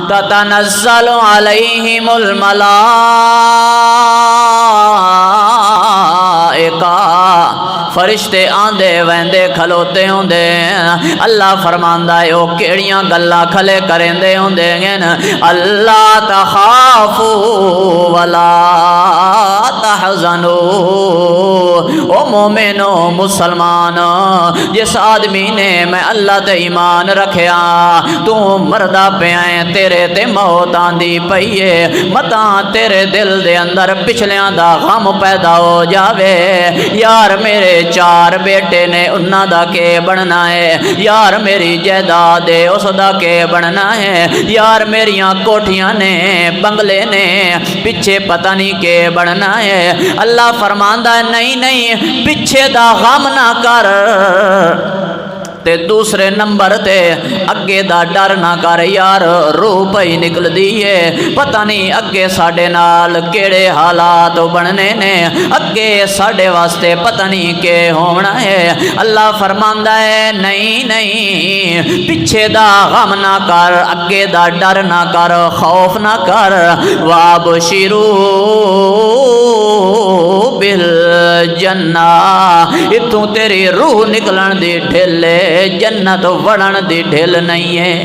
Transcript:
تتنزل علیہم الملائکہ، فرشتے آندے ویندے کھلوتے ہوندے۔ اللہ فرماندا ہے او کیڑیاں گلاں کھلے کریندے ہوندے ہیں، اللہ تخافوا ولا تحزنوا۔ او مومنو مسلمان، جس آدمی نے میں اللہ تے ایمان رکھیا، تو مردا پیا ہے، تیرے تے موت آندی پئی ہے، متاں تیرے دل دے اندر پچھلیاں دا غم پیدا ہو جاوے، یار میرے چار بیٹے نے انہاں دا کے بننا ہے، یار میری جائیداد اس دا کے بننا ہے، یار میریاں کوٹھیاں نے بنگلے نے پیچھے پتہ نہیں کے بننا ہے۔ اللہ فرماندا ہے نہیں نہیں، پیچھے دا غم نہ کر، تے دوسرے نمبر تے اگے دا ڈر نہ کر، یار روح پئی نکل دیئے، پتہ نہیں اگے ساڑے نال کیڑے حالات بننے نے، اگے ساڑے واسطے پتہ نہیں کہ ہونا ہے۔ اللہ فرماندا ہے نہیں نہیں، پیچھے دا غم نہ کر، اگے دا ڈر نہ کر، خوف نہ کر، وابشروا بالجنہ، اتوں تیری روح نکلن دی ڈھل، جنت وڑن دی ڈھل نہیں ہے۔